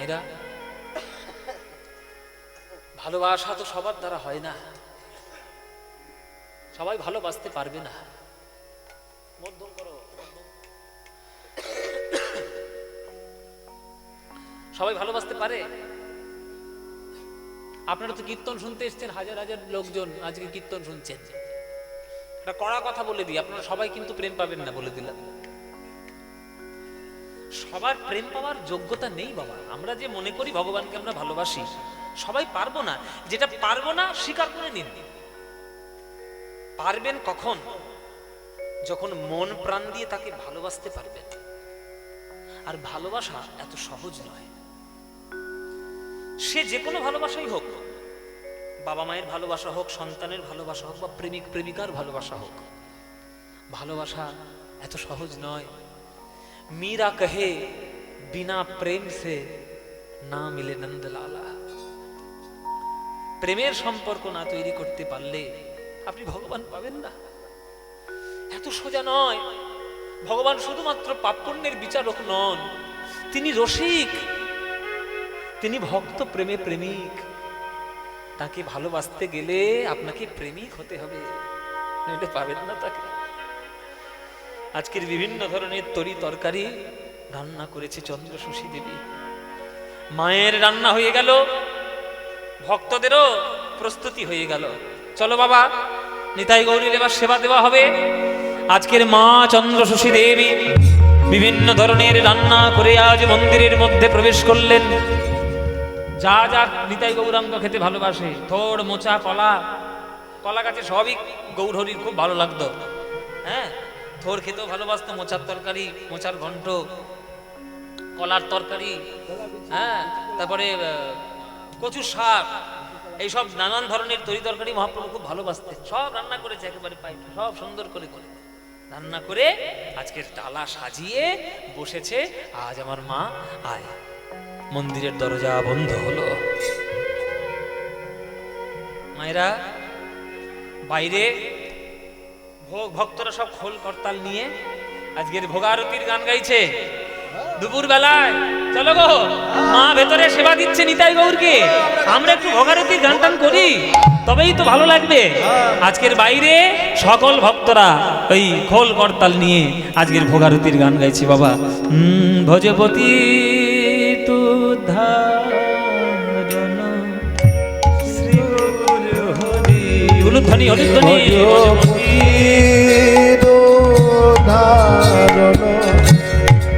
মায়েরা, ভালোবাসা তো সবার দ্বারা হয় না, সবাই ভালোবাসতে পারবে না। মধ্যম করো, সবাই ভালোবাসতে পারে? আপনারা তো কীর্তন শুনতে এসছেন, হাজার হাজার লোকজন আজকে কীর্তন শুনছেন। একটা কড়া কথা বলে দিই, আপনারা সবাই কিন্তু প্রেম পাবেন না, বলে দিলাম। সবার প্রেম পাওয়ার যোগ্যতা নেই বাবা। আমরা যে মনে করি ভগবানকে আমরা ভালোবাসি, সবাই পারবো না। যেটা পারবো না স্বীকার করে নিন। পারবেন কখন? যখন মন প্রাণ দিয়ে তাকে ভালোবাসতে পারবেন। আর ভালোবাসা এত সহজ নয়। সে যে কোনো ভালোবাসাই হোক, বাবা মায়ের ভালোবাসা হোক, সন্তানের ভালোবাসা হোক, বা প্রেমিক প্রেমিকার ভালোবাসা হোক, ভালোবাসা এত সহজ নয়। मीरा कहे बिना प्रेम से ना मिले नंदलाला। প্রেমের সম্পর্ক না তৈরি করতে পারলে আপনি ভগবান পাবেন না। এত সোজা নয়। ভগবান শুধুমাত্র পাপ পুণ্যের বিচারক নন, তিনি রসিক, তিনি ভক্ত, প্রেমে প্রেমিক। তাকে ভালোবাসতে গেলে আপনাকে প্রেমিক হতে হবে, নইলে পাবেন না তাকে। আজকের বিভিন্ন ধরনের তরি তরকারি রান্না করেছে চন্দ্রশোষী দেবী। মায়ের রান্না হয়ে গেল, ভক্তদেরও প্রস্তুতি হয়ে গেল। চলো বাবা, নিতাই গৌরীর এবার সেবা দেওয়া হবে। আজকের মা চন্দ্রশোষী দেবী বিভিন্ন ধরনের রান্না করে আজ মন্দিরের মধ্যে প্রবেশ করলেন। যা যা নিতাই গৌরাঙ্গ খেতে ভালোবাসে, থোড়, মোচা, কলা, কলা গাছে সবই গৌরহরির খুব ভালো লাগতো। হ্যাঁ, থোড় খেতেও ভালোবাসতো, মোচার তরকারি, মোচার ঘন্ট, কলার তরকারি, হ্যাঁ, তারপরে কচু শাক, এইসব নানান ধরনের তরি তরকারি মহাপ্রভু খুব ভালোবাসতেন। সব রান্না করেছে একেবারে পাইট, সব সুন্দর করে করে রান্না করে আজকের ডালা সাজিয়ে বসেছে। আজ আমার মা আয়। মন্দিরের দরজা বন্ধ হলো। মায়েরা বাইরে ভক্তরা সব খোল করতাল নিয়ে আজকের ভোগারতির গান গাইছে দুপুর বেলায়। চলো গো, মা ভেতরে সেবা দিচ্ছে নিতাই গৌরকে, আমরা একটু ভোগারতির গান টান করি, তবেই তো ভালো লাগবে। আজকের বাইরে সকল ভক্তরা ওই খোল করতাল নিয়ে আজকের ভোগারতির গান গাইছে। বাবা ভজপতি তুধারণ শ্রী গুরু হরি, উলুধ্বনি হরিধ্বনি,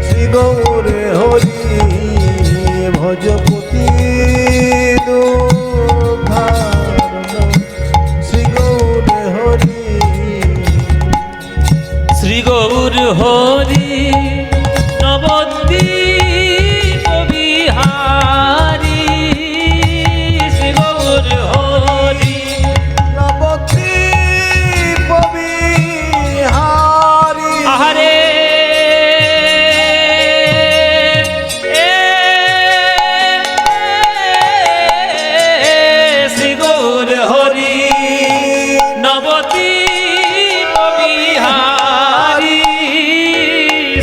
শ্রী গৌরে হরি, ভজপতি শ্রী গৌরে হরি, শ্রী গৌর হরি নবদ্বীপ বিহারী, শ্রী গৌর হরি নবদ্বীপ বিহারী। আহারে শ্রী গৌর হরি নবদ্বীপ বিহারী,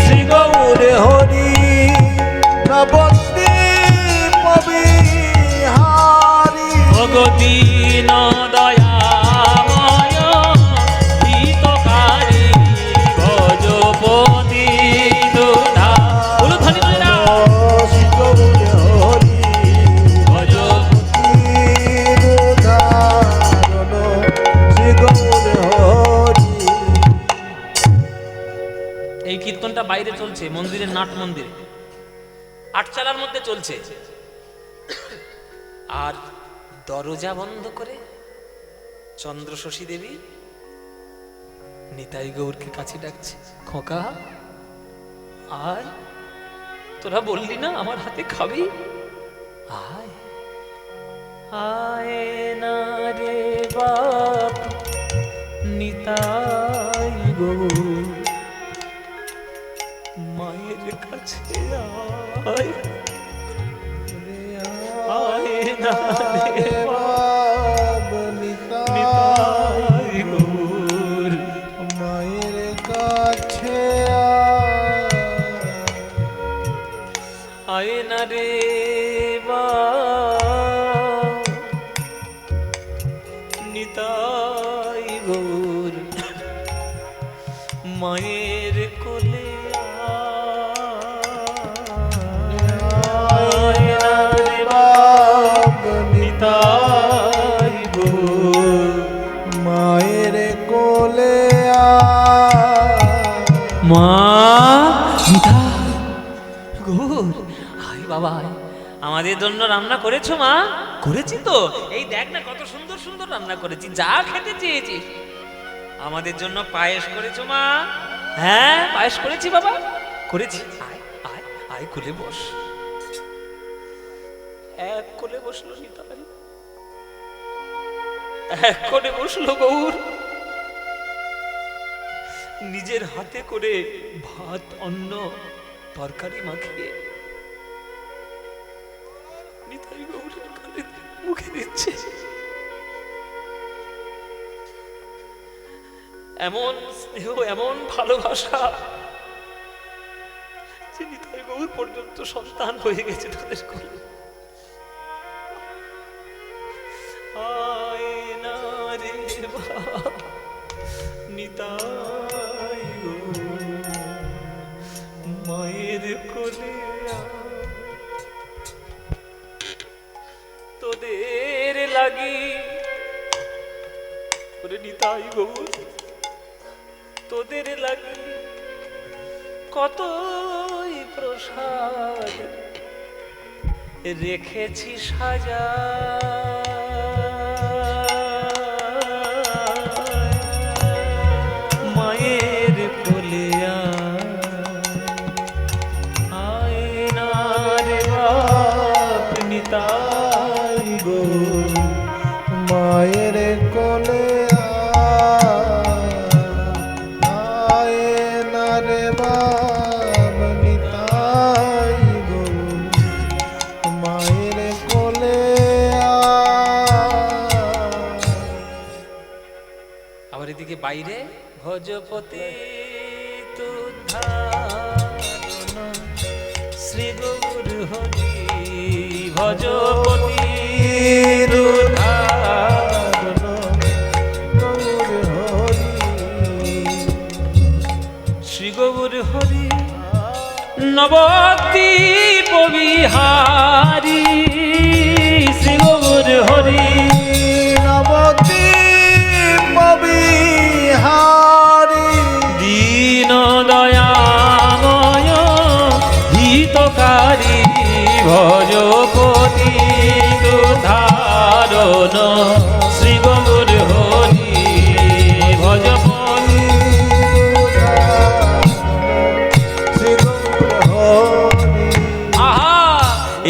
শ্রী গৌর হরি নবদ্বীপ বিহারী। ভগদীন দয়াময় হিতকারী ভজপতি দুধা। উলুধ্বনি মায়েরা, শ্রী গৌর হরি ভজপতি। দুধারণ, শ্রী গৌর হরি। এই কীর্তনটা বাইরে চলছে, মন্দিরের নাট মন্দিরে আটচালার মধ্যে চলছে। আর দরজা বন্ধ করে চন্দ্রশোষী দেবী নিতাই গৌরকে কাছে ডাকছে, খোকা আয়, তোরা বললি না আমার হাতে খাবি, আয় আয় না রে বাপ নিতাই গৌর, মায়ের কাছে আয়, আয় না রে বাপ নিতাই গৌর, মায়ের কাছে আয় না রে আমাদের জন্য রান্না করেছো মা? করেছি তো, এই দেখ না কত সুন্দর সুন্দর রান্না করেছি, যা খেতে চেয়েছিস। আমাদের জন্য পায়েস করেছো মা? হ্যাঁ পায়েস করেছি বাবা, করেছি। আয় আয় আয়, কোলে বস। এক কোলে বসলো নিতাই, এক কোলে বসলো গৌর, নিজের হাতে করে ভাত অন্ন তরকারি মাখিয়ে নিতাই গৌরের গালে মুখে দিচ্ছে। এমন স্নেহ, এমন ভালোবাসা যে নিতাই গৌর পর্যন্ত সন্তান হয়ে গেছে তাদের কোলে। আয় না রে বাপ নিতাই গৌর, মায়ের কোলে তোদের লাগি। ওরে নিতাই গৌর, তোদের লাগি কতই প্রসাদ রেখেছি সাজা। মায়ের কোলে আয় না রে বাপ নিতাই গো, মায়ের কোলে আয় না রে বাপ নিতাই গো, মায়ের কোলে আবার এদিকে বাইরে ভজপতি শ্রী গৌর হরি, ভজপতি শ্রী গৌর হরি, নবদ্বীপ বিহারী শ্রী গৌর হরি, নবদ্বীপ বিহারী দীন দয়াময় হিতকারী, ভজপতি ধারণ শ্রী গৌর হরি, ভজপতি। আহা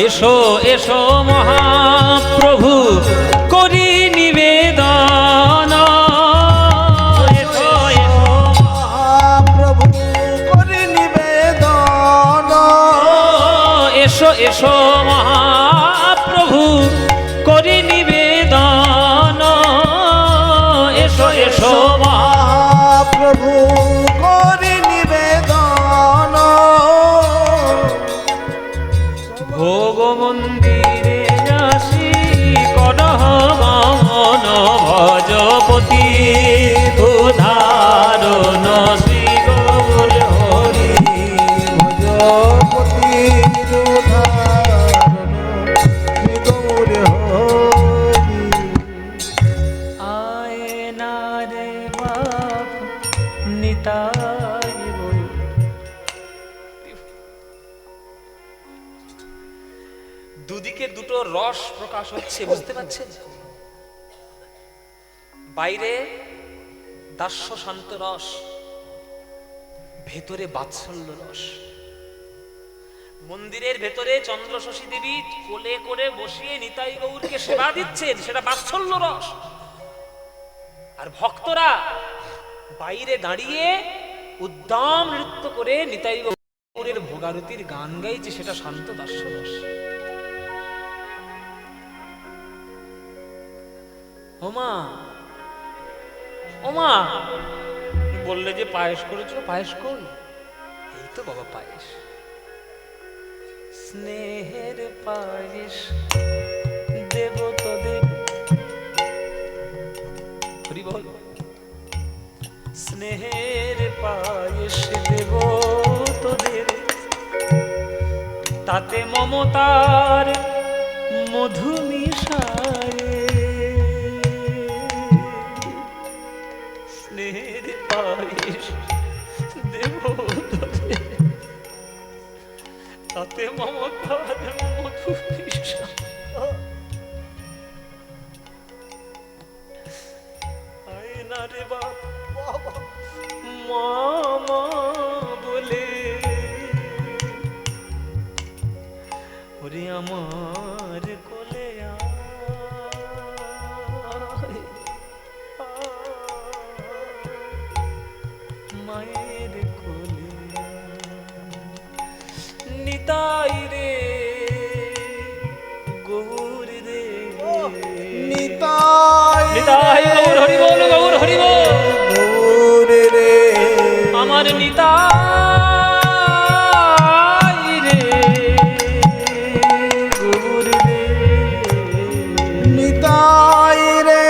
এসো এসো মহাপ্রভু করি নিবেদন, এসো এসো মহাপ্রভু করি নিবেদন, এসো এসো মহাপ্রভু করি নিবেদন, এসো এসো মহাপ্রভু করি নিবেদন, ভোগ মন্দিরে আসি করহ গমন, ভজপতি উদাহরণ শ্রী গৌর হরি, ভজপতি উদাহরণ শ্রী গৌর হরি। আয় না রে বাপ নিতাই গৌর। দুদিকে দুটো রস প্রকাশ হচ্ছে, বুঝতে পারছেন? বাইরে দাস্য শান্ত রস, ভেতরে বাৎসল্য রস। মন্দিরের ভেতরে চন্দ্রশশী দেবী কোলে করে বসিয়ে নিতাই গৌরকে সেবা দিচ্ছেন, সেটা বাৎসল্য রস। আর ভক্তরা বাইরে দাঁড়িয়ে উদ্দাম নৃত্য করে নিতাই গৌরের ভোগারতির গান গাইছে, সেটা শান্ত দাস্য রস। ওমা ওমা বললে যে পায়েস করেছো, পায়েস কই? এই তো বাবা পায়েস, স্নেহের পায়েস দেব তোদের, হরি বল। স্নেহের পায়েস দেব তোদের, তাতে মমতার মধু মিশায়ে, স্নেহের পায়েস দেব তোদের, তাতে মমতার মধু আমার কোলে আয়, মায়ের কোলে নিতাই রে গৌর রে, নিতাই নিতাই গৌর হরি বল, গৌর হরি বল, গৌর রে আমার নিতাই রে গৌর রে, নিতাই রে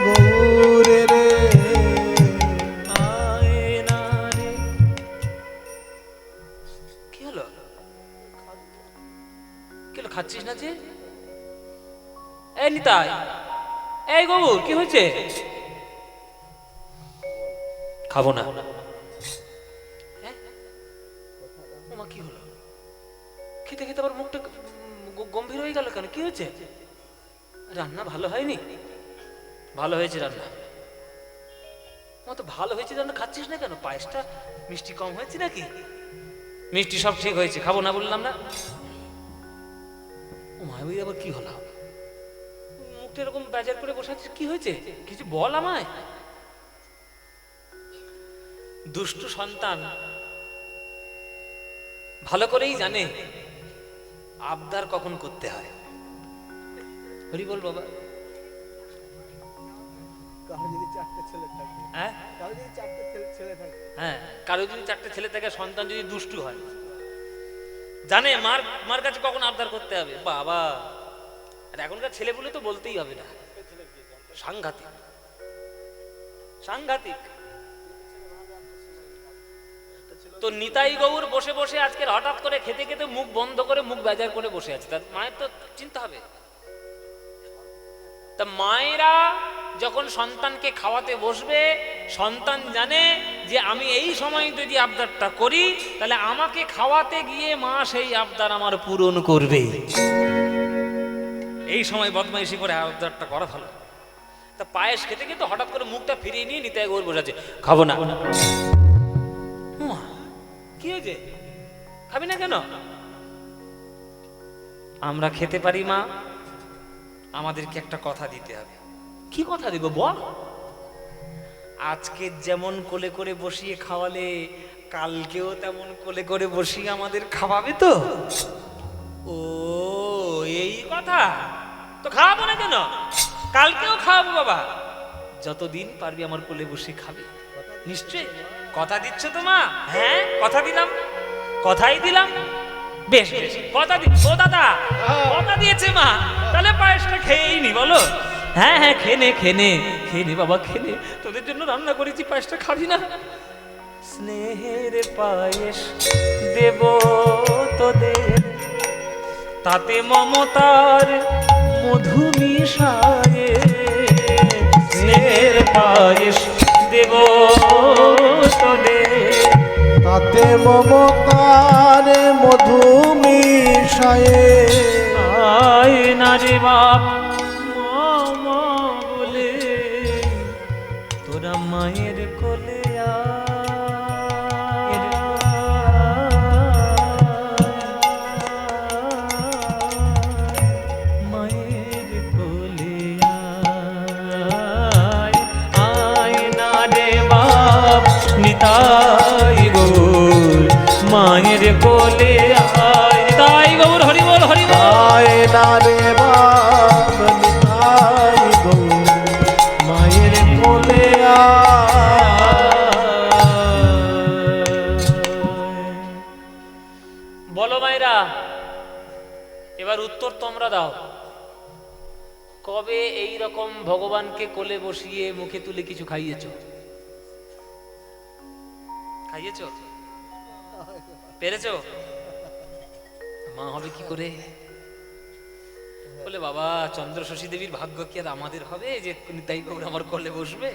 গৌর রে আয় না রে। কি হলো, কি হলো, খাচ্ছিস না যে? এই নিতাই, এই গৌর, কি হয়েছে? খাবো না। হ্যাঁ? ওমা, কি হলো? খেতে খেতে আবার মুখটা গম্ভীর হয়ে গেল কেন? কি হয়েছে? রান্না ভালো হয়নি? ভালো হয়েছে রান্না। ও তো ভালো হয়েছে রান্না, খাচ্ছিস না কেন? পায়েসটা মিষ্টি কম হয়েছে নাকি? মিষ্টি সব ঠিক হয়েছে, খাবো না বললাম না? ও মা, ওই আবার কি হলো? মুখটা এরকম বাজার করে বসে আছিস, কি হয়েছে? কিছু বল আমায়। দুষ্টু সন্তান ভালো করেই জানে আবদার কখন করতে হয়। হরি বল বাবা। কারো যদি চারটে ছেলে থাকে, হ্যাঁ কারো যদি চারটে ছেলে থাকে, হ্যাঁ, কারো যদি চারটে ছেলে থাকে, সন্তান যদি দুষ্টু হয়, জানে মার মার কাছে কখন আবদার করতে হবে। বাবা, আর এখনকার ছেলে বলে তো বলতেই হবে না, সাংঘাতিক সাংঘাতিক। তো নিতাই গৌর বসে বসে আজকের হঠাৎ করে খেতে খেতে মুখ বন্ধ করে মুখ বেজার করে বসে আছে। তার মায়ের তো চিন্তা হবে। তা মায়েরা যখন সন্তানকে খাওয়াতে বসবে, সন্তান জানে যে আমি এই সময় যদি আবদারটা করি, তাহলে আমাকে খাওয়াতে গিয়ে মা সেই আবদার আমার পূরণ করবে। এই সময় বদমাইশি করে আবদারটা করা ভালো। তা পায়েস খেতে খেতে হঠাৎ করে মুখটা ফিরিয়ে নিয়ে নিতাই গৌর বসে আছে, খাবো না। কি হয়েছে, খাবি না কেন? আমরা খেতে পারি মা, আমাদেরকে একটা কথা দিতে হবে। কি কথা দিব বল? আজকে যেমন কোলে করে বসিয়ে খাওয়ালে, কালকেও তেমন কোলে করে বসিয়ে আমাদের খাওয়াবে তো? ও এই কথা, তো খাওয়াবো না কেন? কালকেও খাওয়াবো বাবা, যতদিন পারবি আমার কোলে বসে খাবে। নিশ্চয়ই কথা দিচ্ছ তো মা? হ্যাঁ, কথা দিলাম, কথাই দিলাম। বেশ বেশ, কথা দি। ও দাদা, কথা দিয়েছে মা, তাহলে পায়েসটা খেয়েই নি বলো? হ্যাঁ হ্যাঁ, খেনে খেনে খেনে বাবা, খেনে, তোদের জন্য রান্না করেছি, পায়েসটা খাবি না? স্নেহের পায়েস দেব তোদের, তাতে মমতার মধু মিশায়ে। স্নেহের পায়েস দেব তোদের, তাতে মমতার মধু মিশায়ে। আয় না রে বাপ মামা বলে, তোরা মায়ের কোলে আয়। মায়ের কোলে আয়, আয় না রে বাপ নিতাই গৌর, মায়ের কোলে আয়। নিতাই গৌর হরি বল, হরি বল। আয় না রে বাপ নিতাই গৌর, মায়ের কোলে বলো মায়েরা, এবার উত্তর তোমরা দাও। কবে এই রকম ভগবানকে কোলে বসিয়ে মুখে তুলে কিছু খাইয়েছো? খাইয়েছো? পেরেছো? মা হবে কি করে? বলে বাবা, চন্দ্র শশী দেবীর ভাগ্য কি আর আমাদের হবে যে নিতাই গৌর আমার কোলে বসবে?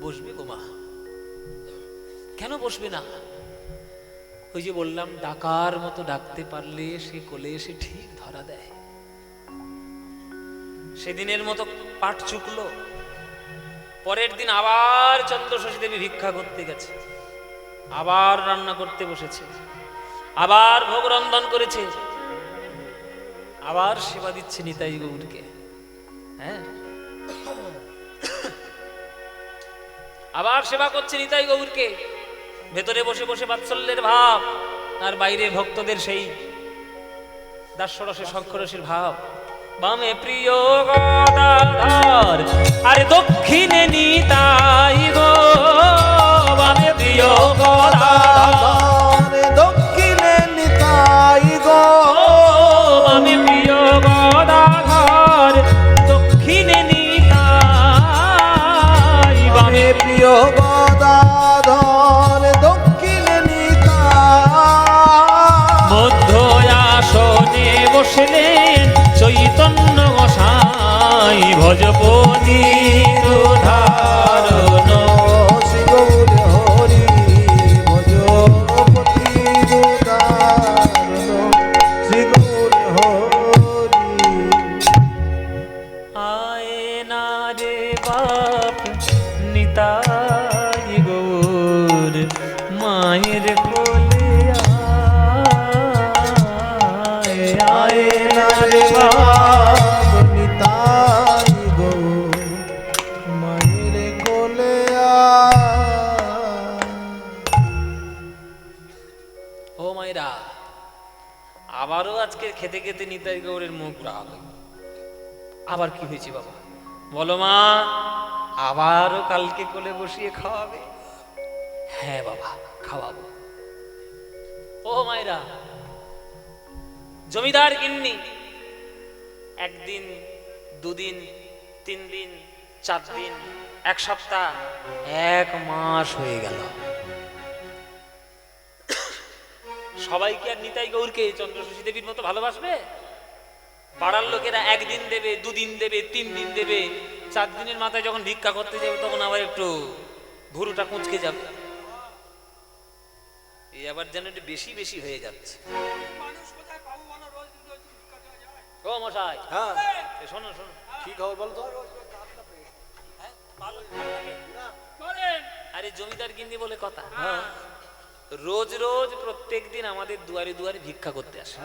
বসবে গো মা, কেন বসবে না? ওই যে বললাম, ডাকার মতো ডাকতে পারলে সে কোলে এসে ঠিক ধরা দেয়। সেদিনের মতো পাট চুকলো, পরের দিন আবার চন্দ্র শশী দেবী ভিক্ষা করতে গেছে, আবার রান্না করতে বসেছে, আবার ভোগ রন্ধন করেছে। আবার সেবা দিচ্ছে নিতাই গৌরকে। হ্যাঁ, আবার সেবা করছে নিতাই গৌরকে। ভেতরে বসে বসে বাৎসল্যের ভাব, আর বাইরে ভক্তদের সেই দাস্যরসের শঙ্খরসের ভাব। বামে প্রিয় গদাধর আর দক্ষিণে নিতাই গো, বামে প্রিয় গদাধর দক্ষিণে নিতাই গো, বামে প্রিয় গদাধর দক্ষিণে নিতাই, বামে প্রিয় গদাধর দক্ষিণে নিতাই। মধ্য আসনে বসলেন চৈতন্য গোসাই, ভজপতি ধারণ শ্রী গৌর হরি ভজপতি ধারণ, শ্রী গৌর হরি। আয় না রে বাপ নিতাই গৌর, মায়ের কোলে আয়, আয় না রে বাপ। নিতাই গৌর মায়ের কোলে ও মায়েরা, আবারও আজকে খেতে খেতে নিতাই গৌরের মুখ রাগ। আবার কি হয়েছে বাবা বলো মা? আবারও কালকে কোলে বসিয়ে খাওয়াবে? হ্যাঁ বাবা, খাওয়াবো। ও মায়েরা, জমিদার গিন্নি একদিন, দুদিন, 3 দিন, 4 দিন, 1 সপ্তাহ, 1 মাস হয়ে গেল। সবাই কি আর নিতাই গৌরকে চন্দ্রশশী দেবীর মতো ভালোবাসবে? পাড়ার লোকেরা 1 দিন দেবে, 2 দিন দেবে, 3 দিন দেবে, 4 দিনের মাথায় যখন ভিক্ষা করতে যাবে তখন আবার একটু ভুরুটা কুঁচকে যাবে। এই আবার যেন একটু বেশি বেশি হয়ে যাচ্ছে। ও মশাই, হ্যাঁ, শোনো শোনো, কি খবর বল তো? আরে জমিদার গিন্নি বলে কথা। হ্যাঁ, রোজ রোজ প্রত্যেক দিন আমাদের দুয়ারে দুয়ারে ভিক্ষা করতে আসে।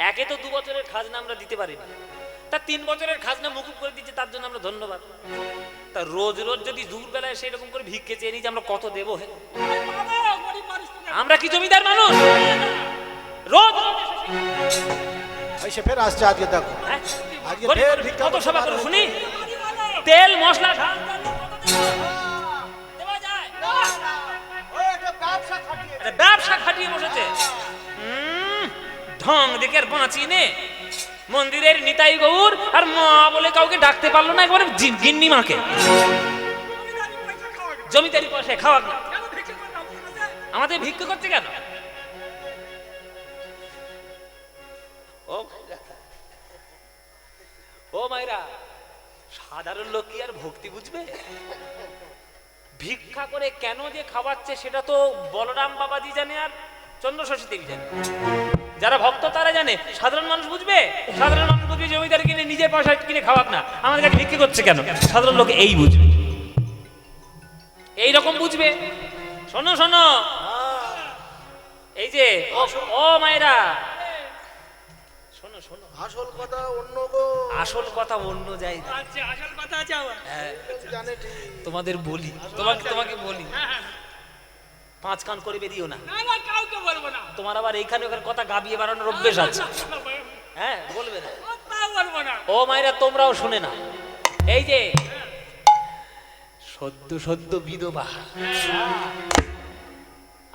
একে তো 2 বছরের খাজনা আমরা দিতে পারিনি, তা 3 বছরের খাজনা মুকুব করে দিচ্ছে, তার জন্য আমরা ধন্যবাদ। তা রোজ রোজ যদি দুপুরবেলায় সেরকম করে ভিক্ষে চেয়ে নিই যে আমরা কত দেবো? হে, আমরা কি জমিদার মানুষ? রোজ এসে ফের আসছে আজকে, দেখো হ্যাঁ? আজকে গরিব ফের মানুষ ভিক্ষা কত করতে সেবা পারো। করে শুনি, তেল মশলা দেওয়া যায়? আরে ব্যবসা খাটিয়ে বসেছে। ঢং দেখে আর বাঁচি নে। মন্দিরের নিতাই গৌর আর মা বলে কাউকে ডাকতে পারলো না, একবারে গিন্নি মাকে। জমিদারি পয়সায় খাওয়া না, আমাদের ভিক্ষা করছে কেন? ও মায়েরা, সাধারণ লোক কি আর ভক্তি বুঝবে? ভিক্ষা করে কেন যে খাওয়াচ্ছে সেটা তো বলরাম বাবাজি জানে আর চন্দ্রশশী দেবী জানে। যারা ভক্ত তারা জানে, সাধারণ মানুষ বুঝবে? সাধারণ মানুষ বুঝবে জমিদার কিনে নিজের পয়সা কিনে খাওয়াক না, আমাদের কাছে ভিক্ষা করছে কেন? সাধারণ লোক এই বুঝবে, এই রকম বুঝবে। শোনো শোনো, এই যে ও মায়েরা, শোনো শোনো, আসল কথা অন্য গো, আসল কথা অন্য জায়গা। আচ্ছা, আসল কথা আছে আবার। হ্যাঁ, জানে ঠিক। তোমাদের বলি, তোমাকে বলি, 5 কান করে বেরিও না। না না, কাউকে বলবো না। তোমার আবার এইখানে ওখানে কথা গাবিয়ে বাড়ানোর অভ্যেস আছে। হ্যাঁ, বলবে না। তা বলবো না। ও মায়েরা, তোমরাও শুনে না। এই যে সদ্য সদ্য বিধবা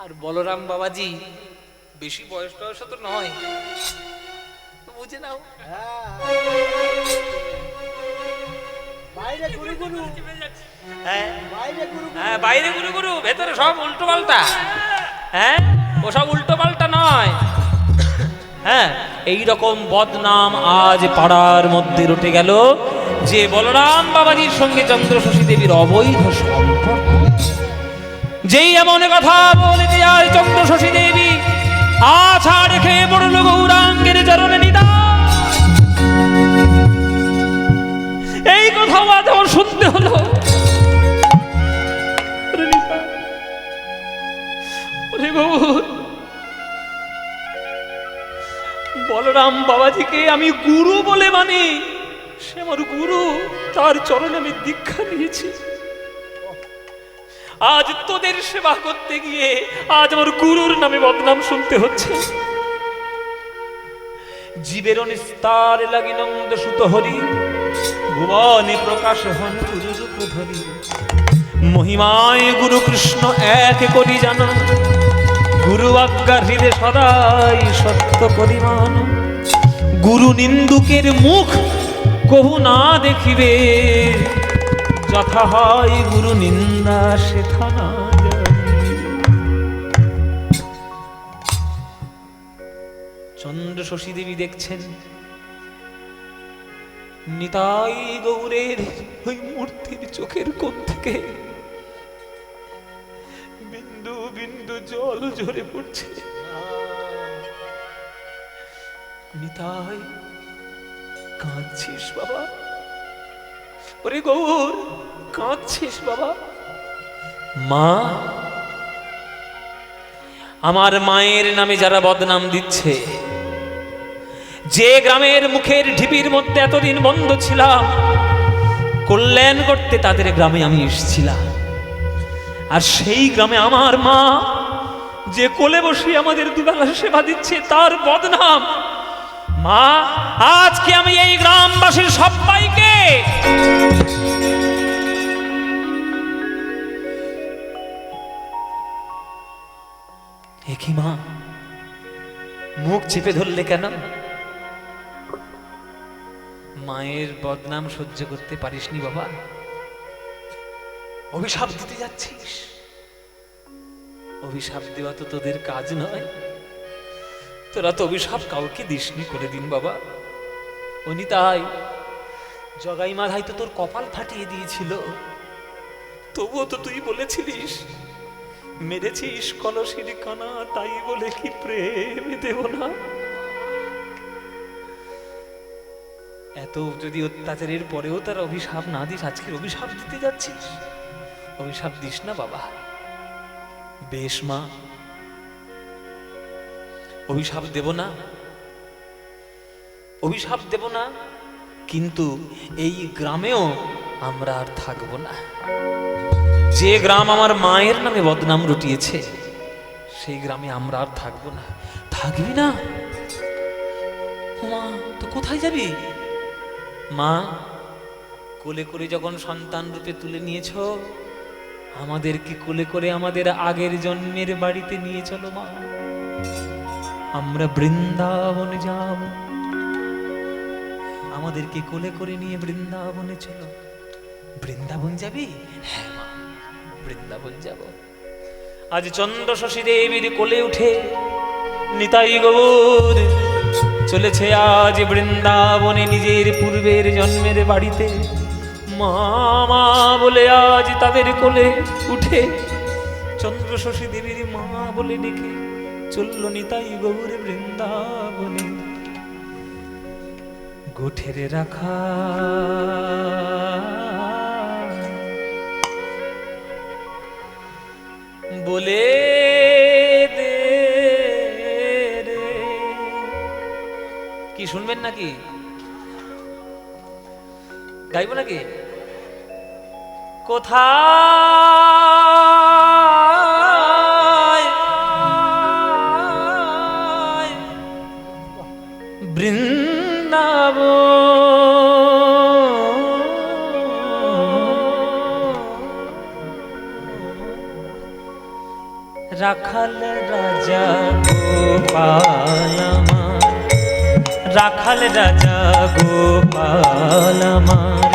আর বলরাম বাবাজি, বেশি বয়স টয়স তো নয়, বুঝে নাও। বাইরে গুরু গুরু, হ্যাঁ বাইরে গুরু গুরু। হ্যাঁ, বাইরে গুরু গুরু, ভেতরে সব উল্টো পাল্টা। হ্যাঁ, ওসব উল্টো পাল্টা নয়। হ্যাঁ, এই রকম বদনাম আজ পাড়ার মধ্যে রটে গেল যে বলরাম বাবাজির সঙ্গে চন্দ্রশশী দেবীর অবৈধ সম্পর্ক। যেই এমন কথা বলে যায় চন্দ্রশশী দেবী, আছা রেখে পড়ল গৌরাঙ্গের চরণে নিদান। এই কথাও আজ আমার শুনতে হলো। বলরাম বাবাজিকে আমি গুরু বলে মানি, সে আমার গুরু, তার চরণে আমি দীক্ষা নিয়েছি। আজ তোদের সেবা করতে গিয়ে আজ আমার গুরুর নামে বদনাম শুনতে হচ্ছে। জীবের নিস্তার লাগি নন্দ সুত হরি, ভুবনে প্রকাশ হন গুরু রূপ ধরি। মহিমায় গুরু কৃষ্ণ এক করি জানা, গুরু আজ্ঞা হৃদে সদাই সত্য করি মান। গুরু নিন্দুকের মুখ কহু না দেখিবে, যথা হয় গুরু নিন্দা সেথা না জানি। চন্দ্র শশী দেবী দেখছেন নিতাই গৌরের ওই মূর্তির চোখের কোণ থেকে বিন্দু বিন্দু জল ঝরে পড়ছে। নিতাই, কাঁদছিস বাবা? ওরে গৌর, কাঁদছিস বাবা? মা, আমার মায়ের নামে যারা বদনাম দিচ্ছে, যে গ্রামের মুখের ঢিপির মধ্যে এতদিন বন্ধ ছিলাম, কল্যাণ করতে তাদের গ্রামে আমি এসেছিলাম। আর সেই গ্রামে আমার মা যে কোলে বসে আমাদের দুবেলা সেবা দিচ্ছে, তার বদনাম। মা, আজকে আমি এই গ্রামবাসীর সবাইকে একই মা, মুখ চেপে ধরলে কেন? মায়ের বদনাম সহ্য করতে পারিসনি বাবা? অভিশাপ দিতে যাচ্ছিস? অভিশাপ দেওয়া তো তোদের কাজ নয়। তোরা তো অভিশাপ কাউকে দিসনি করে দিন বাবা। অনিতাই, জগাই মাধাই তো তোর কপাল ফাটিয়ে দিয়েছিল, তবুও তো তুই বলেছিলিস মেরেছিস কলসির কানা, তাই বলে কি প্রেম দেব না? এত যদি অত্যাচারের পরেও তার অভিশাপ না দিস, আজকের অভিশাপ দিতে যাচ্ছিস? অভিশাপ দিস না বাবা। বেশ মা, অভিশাপ দেব না, অভিশাপ দেব না, কিন্তু এই গ্রামেও আমরা আর থাকব না। যে গ্রাম আমার মায়ের নামে বদনাম রটিয়েছে, সেই গ্রামে আমরা আর থাকবো না। থাকবি না? মা, তো কোথায় যাবি? মা, কোলে করে যখন সন্তান রূপে তুলে নিয়েছ, আমাদেরকে কোলে করে আমাদের আগের জন্মের বাড়িতে নিয়ে চলো মা। আমরা বৃন্দাবনে যাব, আমাদেরকে কোলে করে নিয়ে বৃন্দাবনে চলো। বৃন্দাবন যাবি? হ্যাঁ মা, বৃন্দাবন যাব। আজ চন্দ্র শশী দেবীর কোলে উঠে নিতাই গৌর চলেছে আজ বৃন্দাবনে, নিজের পূর্বের জন্মের বাড়িতে। মা বলে আজ তাদের কোলে উঠে চন্দ্র শশী দেবীর মা বলে ডেকে চলল নিতাই গৌর বৃন্দাবনে। গোঠের রাখা বলে দে রে। কি শুনবেন নাকি? গাইব নাকি? কোথায় রাখাল রাজা গোপাল আমার, রাখাল রাজা গোপাল আমার,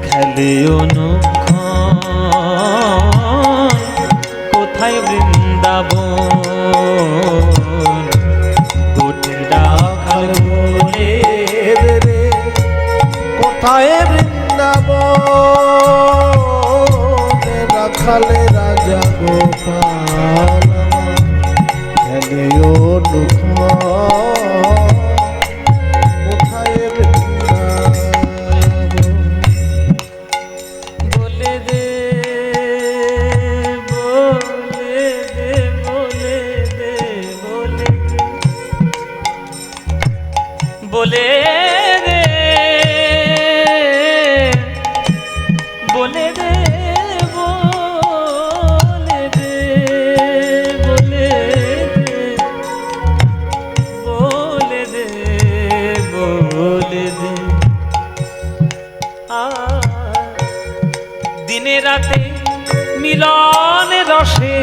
খেলে অনুক্ষণ কোথায় বৃন্দাবন। গোটের রাখাল বলে রে কোথায় বৃন্দাবন, রাখালে রাজা গোপাল খেলে কোথায় বৃন্দাবন। বলে দে বলে দে বলে দে বলে দে। বলে দে, বলে দে, বলে দে, বলে দে, বলে দে, বলে দে। দিনে রাতে মিলন রসে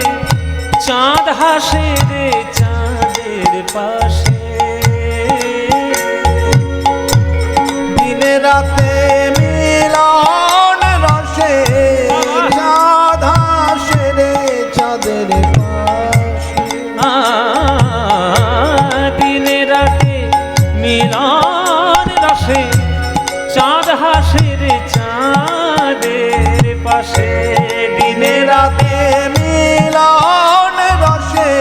চাঁদ হাসে রে চাঁদের পাশে। দিনে রাতে মিলন রসে চাঁদ হাসে রে চাঁদের পাশে। দিনে রাতে মিলন রসে চাঁদ হাসে রে চাঁদের পাশে। দিনে রাতে মিলন রসে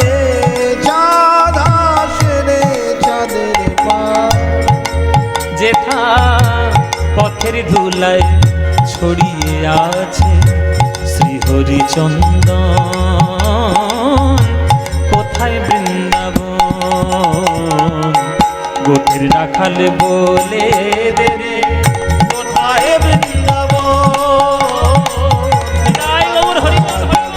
চাঁদ হাসে রে চাঁদের পাশে। যেথা পথের ধুলায় ছড়িয়ে আছে শ্রীহরিচন্দন, কোথায় বৃন্দাবন? গোত্রের রাখাল বলে দে রে, কোথায় বৃন্দাবন? জয় গৌর হরি বল, হরি বল।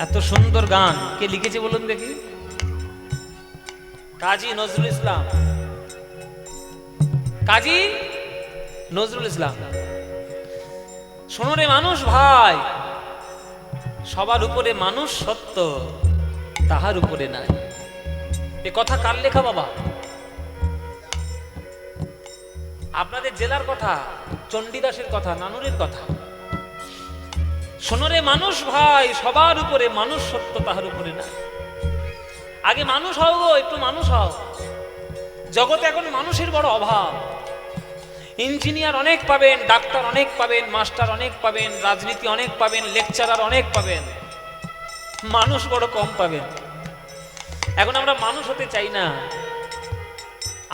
এত সুন্দর গান কে লিখেছে বলুন দেখি? কাজী নজরুল ইসলাম। কাজী নজরুল ইসলাম। শোনো রে মানুষ ভাই, সবার উপরে মানুষ সত্য, তাহার উপরে নাই। এ কথা কার লেখা বাবা? আপনাদের জেলার কথা, চণ্ডীদাসের কথা, নানুরের কথা। শোনো রে মানুষ ভাই, সবার উপরে মানুষ সত্য, তাহার উপরে নাই। আগে মানুষ হও গো, একটু মানুষ হও। জগতে এখন মানুষের বড় অভাব। ইঞ্জিনিয়ার অনেক পাবেন, ডাক্তার অনেক পাবেন, মাস্টার অনেক পাবেন, রাজনীতি অনেক পাবেন, লেকচারার অনেক পাবেন, মানুষ বড় কম পাবেন। এখন আমরা মানুষ হতে চাই না,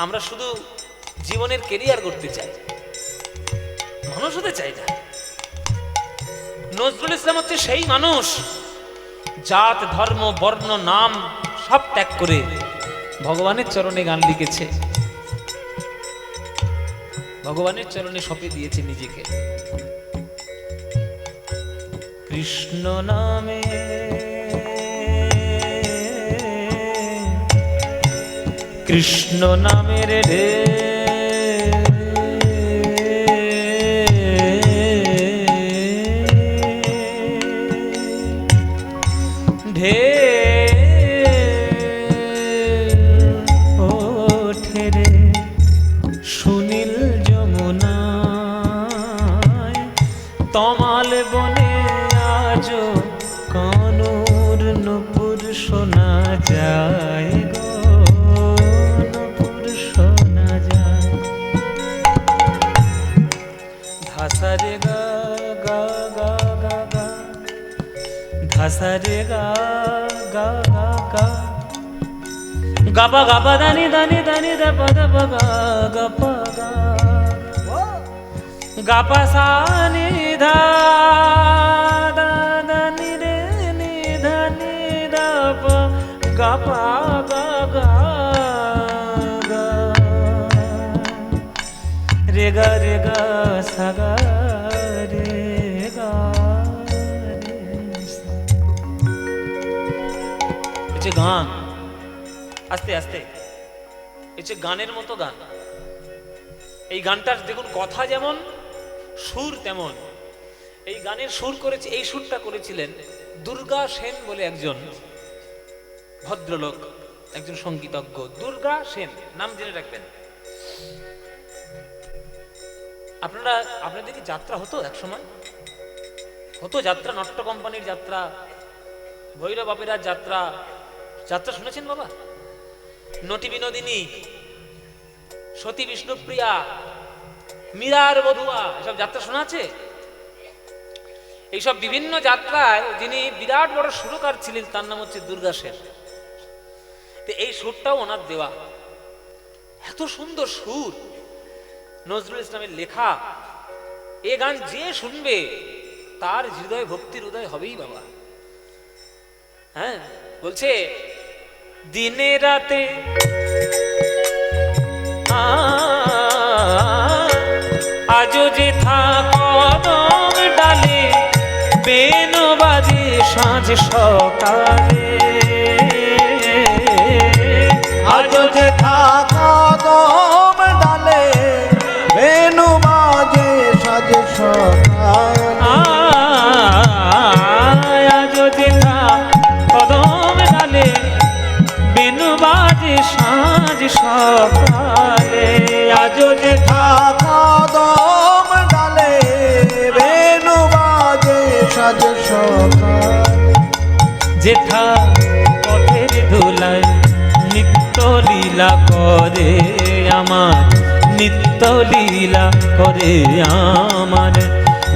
আমরা শুধু জীবনের কেরিয়ার করতে চাই, মানুষ হতে চাই না। নজরুল ইসলাম হচ্ছে সেই মানুষ, জাত ধর্ম বর্ণ নাম সব ত্যাগ করে ভগবানের চরণে গান লিখেছে, ভগবানের চরণে সঁপে দিয়েছে নিজেকে। কৃষ্ণ নামে কৃষ্ণ নামের রে ওঠে রে সুনীল যমুনায়, তমাল বনে আজ কানুর নূপুর শোনা যায় গো, নূপুর শোনা যায়। ধাসা রে গা গা গা গা গা, ধাসা রে গা গা গা গা, গাপা গাপা দানি দানি দানি দা পদ পগা গাপা গা, গাপা সানি ধা দা দানি রে নি ধানি দা প গাপা গা গা গা, রে গা সা গা রে গা রে সা। এই যে গান আস্তে আস্তে, এই যে গানের মতো গান। এই গানটার দেখুন কথা যেমন, সুর তেমন। এই গানের সুর করেছে, এই সুরটা করেছিলেন দুর্গা সেন বলে একজন ভদ্রলোক, একজন সঙ্গীতজ্ঞ। দুর্গা সেন নাম জেনে রাখবেন। আপনাদের কি যাত্রা হতো এক সময়? হতো যাত্রা, নট্য কোম্পানির যাত্রা, ভৈরব অপেরার যাত্রা। যাত্রা শুনেছেন বাবা? নটি বিনোদিনী, সতী বিষ্ণুপ্রিয়া, মীরার বধুয়া, এসব যাত্রা শোনা আছে? এইসব বিভিন্ন যাত্রায় যিনি বিরাট বড় সুরকার ছিলেন তার নাম হচ্ছে দুর্গা সেন। তো এই সুরটাও ওনার দেওয়া। এত সুন্দর সুর নজরুল ইসলামের লেখা। এ গান যে শুনবে তার হৃদয় ভক্তির উদয় হবেই বাবা। হ্যাঁ, বলছে দিনে রাতে আজও যে কদম ডালে বেনু বাজে সাঁঝ সকালে, আজও যে কদম ডালে বেনু বাজে সাজ সকালে, আজও যে কদম ডালে বেনু বাজে সাঁঝ সকালে, আজও যে কদম ডালে বেনু বাজে সাজ সকালে, যেথা পথের ধুলায় নিত্য লীলা করে আমার, নিত্য লীলা করে আমার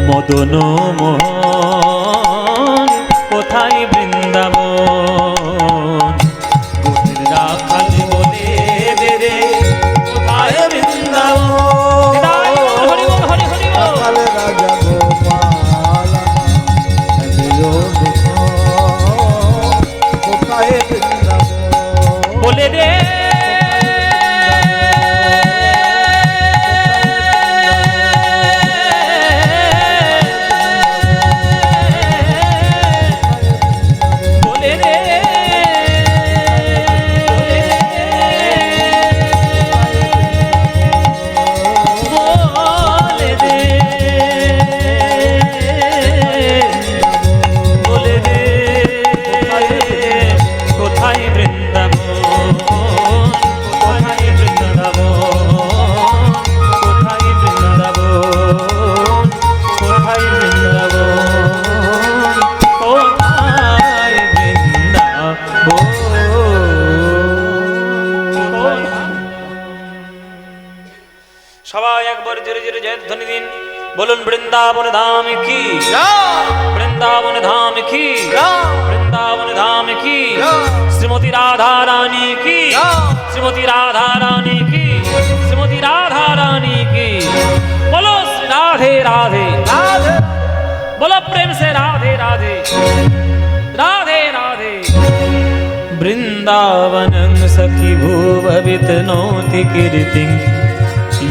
মদন মোহন, কোথায় বৃন্দাবন, গোঠের রাখাল বলে দে রে কোথায় বৃন্দাবন। হরি বল, হরি হরি বল। রাখাল রাজা গোপাল হৃদয় দুঃখ, কোথায় বৃন্দাবন বলে দে বলে দে বলে দে বলে দে কোথায় বৃন্দাবন, কোথায় বৃন্দাবন, কোথায় বৃন্দাবন, কোথায় বৃন্দাবন, কোথায় বৃন্দাবন। সবাই একবার জোরে জোরে জয়ধ্বনি দিন, বলুন বৃন্দাবন ধাম কি, বৃন্দাবন ধাম কি, বৃন্দাবন ধাম কি, শ্রীমতী রাধা রানী কি, শ্রীমতী রাধা রানী কি, শ্রীমতী রাধা রানী কি। বলো শ্রী রাধে রাধে, बोलो प्रेम से राधे राधे राधे राधे। वृंदावनं सखी भूभवितनोति कीर्तिं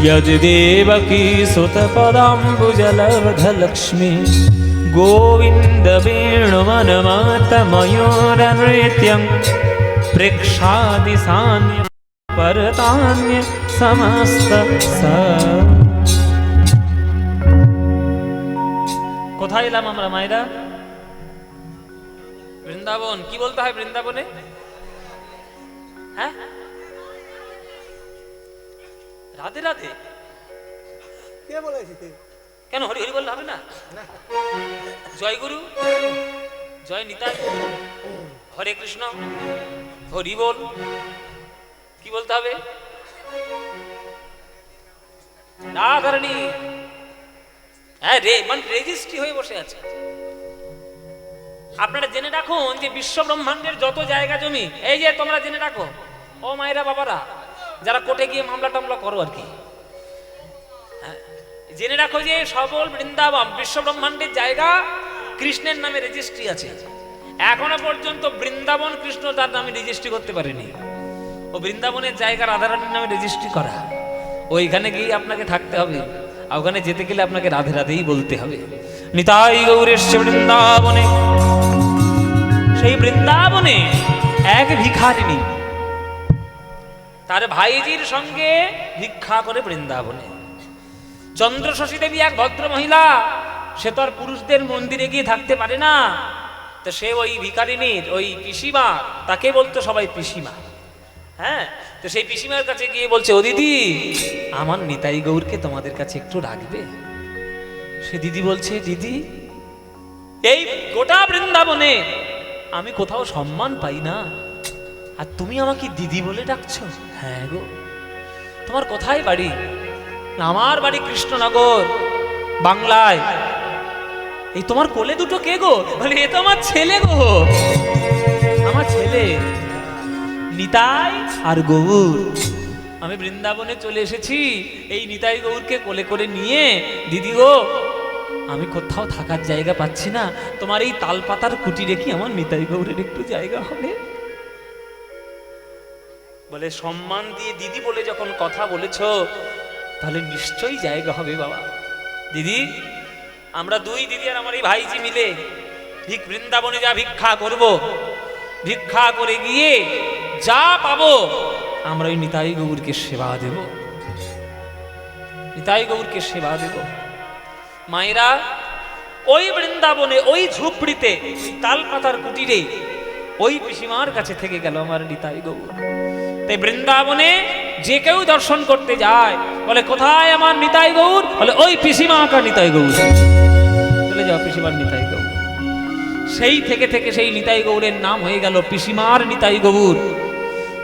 यद्देवकी सुतपदाम्बुजलब्धलक्ष्मी गोविन्द वेणुवनमातमयूरनृत्यं प्रेक्षादिसान्य परतान्य समस्त स। কোথায় এলাম আমরা মায়েরা? বৃন্দাবন। কি বলতে হয় বৃন্দাবনে? হ্যাঁ, রাধে রাধে। কে বলেছে? কেন হরি হরি বললে হবে না? জয় গুরু, জয় নিতাই, হরে কৃষ্ণ, হরি বল। কি বলতে হবে? রাধারানী। হ্যাঁ রে, মানে রেজিস্ট্রি হয়ে বসে আছে। আপনারা জেনে রাখুন যে বিশ্ব ব্রহ্মাণ্ডের যত জায়গা জমি, এই যে তোমরা জেনে রাখো ও মায়েরা বাবারা যারা কোর্টে গিয়ে মামলা টামলা করো আর কি, জেনে রাখো যে সবল বৃন্দাবন বিশ্ব ব্রহ্মাণ্ডের জায়গা কৃষ্ণের নামে রেজিস্ট্রি আছে। এখনো পর্যন্ত বৃন্দাবন কৃষ্ণ তার নামে রেজিস্ট্রি করতে পারেনি। ও বৃন্দাবনের জায়গা রাধারানীর নামে রেজিস্ট্রি করা, ওইখানে গিয়ে আপনাকে থাকতে হবে। আর ওখানে যেতে গেলে আপনাকে রাধে রাধেই বলতে হবে। নিতাই গৌরেশ্য বৃন্দাবনে। সেই বৃন্দাবনে এক ভিখারিণী তার ভাইজির সঙ্গে ভিক্ষা করে বৃন্দাবনে। চন্দ্রশশী দেবী এক ভদ্র মহিলা, সে তো আর পুরুষদের মন্দিরে গিয়ে থাকতে পারে না, তো সে ওই ভিখারিণীর ওই পিসিমা, তাকে বলতো সবাই পিসিমা। হ্যাঁ, তো সেই পিসিমার কাছে গিয়ে বলছে, ও দিদি আমার নিতাই গৌরকে তোমাদের কাছে একটু রাখবে? সে দিদি বলছে, দিদি এই গোটা বৃন্দাবনে আমি কোথাও সম্মান পাই না, আর তুমি আমাকে দিদি বলে ডাকছো? হ্যাঁ গো। তোমার কোথায় বাড়ি? আমার বাড়ি কৃষ্ণনগর, বাংলায়। এই তোমার কোলে দুটো কে গো? বলে এ তো আমার ছেলে গো, আমার ছেলে নিতাই আর গৌর। আমি বৃন্দাবনে চলে এসেছি এই নিতাই গৌরকে কোলে করে নিয়ে। দিদি গো আমি কোথাও থাকার জায়গা পাচ্ছি না, তোমার এই তালপাতার কুটিরে কি আমার নিতাই গৌরের একটু জায়গা হবে? বলে সম্মান দিয়ে দিদি বলে যখন কথা বলেছো, তাহলে নিশ্চয়ই জায়গা হবে বাবা। দিদি, আমরা দুই দিদি আর আমার এই ভাইজি মিলে বৃন্দাবনে যা ভিক্ষা করব, ভিক্ষা করে গিয়ে যা পাবো আমরা ওই নিতাই গৌরকে সেবা দেব, নিতাই গৌরকে সেবা দেব। মায়েরা, ওই বৃন্দাবনে ওই ঝুপড়িতে তালপাতার কুটিরে ওই পিসিমার কাছে থেকে গেল আমার নিতাই গৌর। তাই বৃন্দাবনে যে কেউ দর্শন করতে যায় বলে কোথায় আমার নিতাই গৌর, বলে ওই পিসিমা কা নিতাই গৌর, চলে যাও পিসিমার নিতাই গৌর। সেই থেকে থেকে সেই নিতাই গৌরের নাম হয়ে গেল পিসিমার নিতাই গৌর।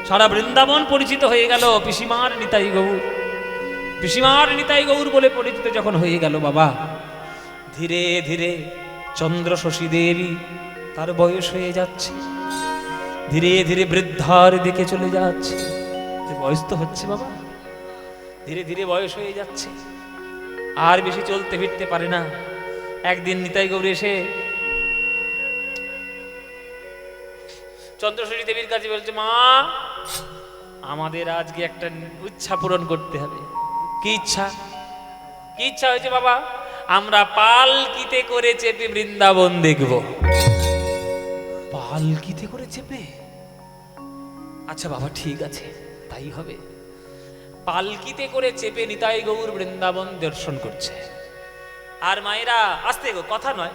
সারা বৃন্দাবন পরিচিত হয়ে গেল পিসিমার নিতাই গৌর। পিসিমার নিতাই গৌর বলে পরিচিত যখন হয়ে গেল বাবা, ধীরে ধীরে চন্দ্র শশী দেবী তার বয়স হয়ে যাচ্ছে, ধীরে ধীরে বৃদ্ধার দিকে চলে যাচ্ছে। বয়স তো হচ্ছে বাবা, ধীরে ধীরে বয়স হয়ে যাচ্ছে, আর বেশি চলতে ফিরতে পারে না। একদিন নিতাই গৌর এসে চন্দ্রশরী দেবীর কাছে বলছে, মা আমাদের আজকে একটা ইচ্ছা পূরণ করতে হবে। কি ইচ্ছা? কি ইচ্ছা হয়েছে বাবা? আমরা পালকিতে করে চেপে বৃন্দাবন দেখব। পালকিতে করে চেপে? আচ্ছা বাবা, ঠিক আছে, তাই হবে। পালকিতে করে চেপে নিতাই গৌর বৃন্দাবন দর্শন করছে। আর মায়েরা, আস্তে গো, কথা নয়,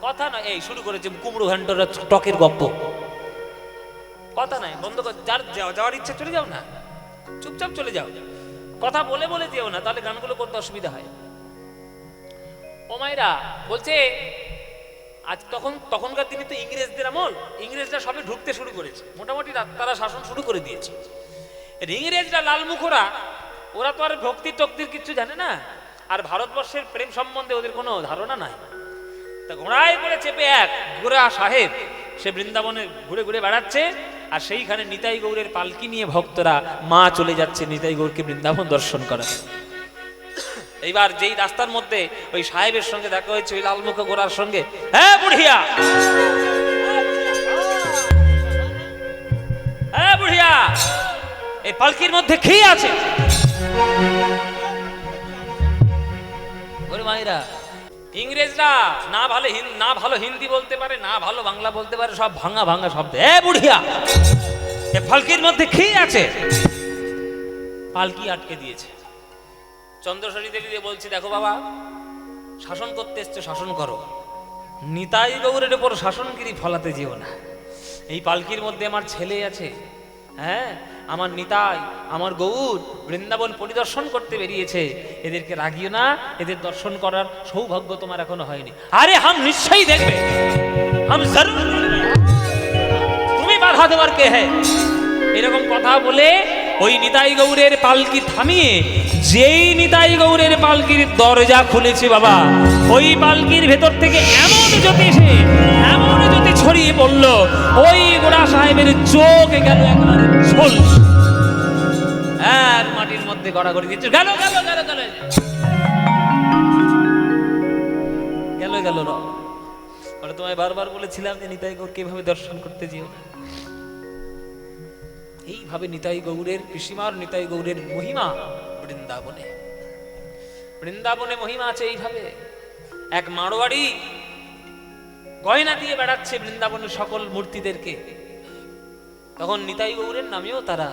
কথা নয়, এই শুরু করেছে কুমড়ো ঘন্টর টকের গপ্প। কথা নাই, বন্ধ কর। যার যাওয়ার ইচ্ছা চলে যাও না, চুপচাপ চলে যাও, কথা বলে বলে যেও না, তাহলে গানগুলো করতে অসুবিধা হয়। ও মায়েরা, বলছে আজ তখনকার দিনে তো ইংরেজদের আমল, ইংরেজরা সবে ঢুকতে শুরু করেছে, মোটামুটি তারা শাসন শুরু করে দিয়েছে। ইংরেজরা লালমুখরা, ওরা তো আর ভক্তি টক্তির কিছু জানে না, আর ভারতবর্ষের প্রেম সম্বন্ধে ওদের কোনো ধারণা নাই। তা ঘোড়ায় করে চেপে এক ঘোড়া সাহেব সে বৃন্দাবনে ঘুরে ঘুরে বেড়াচ্ছে, আর সেইখানে নিতাই গৌরের পালকি নিয়ে ভক্তরা মা চলে যাচ্ছে নিতাই গৌরকে বৃন্দাবন দর্শন করা। এইবার যেই রাস্তার মধ্যে ওই সাহেবের সঙ্গে দেখা হয়েছে ওই লালমুখ ঘোড়ার সঙ্গে, হ্যাঁ বুড়িয়া, হ্যাঁ বুড়িয়া, এই পালকির মধ্যে কি আছে? ওরে মায়েরা, ইংরেজরা না ভালো হিন্দি বলতে পারে, না ভালো বাংলা বলতে পারে, সব ভাঙা ভাঙা শব্দ। এ বুড়িয়া, এ পালকির মধ্যে কি আছে? পালকি আটকে দিয়েছে। চন্দ্রশরী দেবী বলছি, দেখো বাবা, শাসন করতে এসছো, শাসন করো, নিতাই গৌরের উপর শাসনগিরি ফলাতে যেও না। এই পালকির মধ্যে আমার ছেলে আছে, হ্যাঁ, আমার নিতাই, আমার গৌর বৃন্দাবন পরিদর্শন করতে বেরিয়েছে, এদেরকে রাগিও না, এদের দর্শন করার সৌভাগ্য তোমার এখনো হয়নি। আরে হাম নিশ্চয়ই দেখবে, হাম জরুর দেখবে, তুমি বাধা দেওয়ার কে হ্যাঁ? এরকম কথা বলে ওই নিতাই গৌরের পালকি থামিয়ে, যেই নিতাই গৌরের পালকির দরজা খুলেছে বাবা, ওই পালকির ভেতর থেকে এমন জ্যোতি ছড়িয়ে পড়ল, ওই গোড়া সাহেবের চোখ গেল একবার ঝোল, আর মাটির মধ্যে গড়াগড়ি দিচ্ছে, গেল গেল গেল গেল গেল গেল র। তোমায় বারবার বলেছিলাম যে নিতাই গৌরকে এভাবে দর্শন করতে যেও না। এইভাবে নিতাই গৌরের, পিসিমার নিতাই গৌরের মহিমা বৃন্দাবনে, বৃন্দাবনে মহিমা আছে এইভাবে। এক মারোয়াড়ি গয়না দিয়ে বেড়াচ্ছে বৃন্দাবনের সকল মূর্তিদেরকে, তখন নিতাই গৌরের নামেও তারা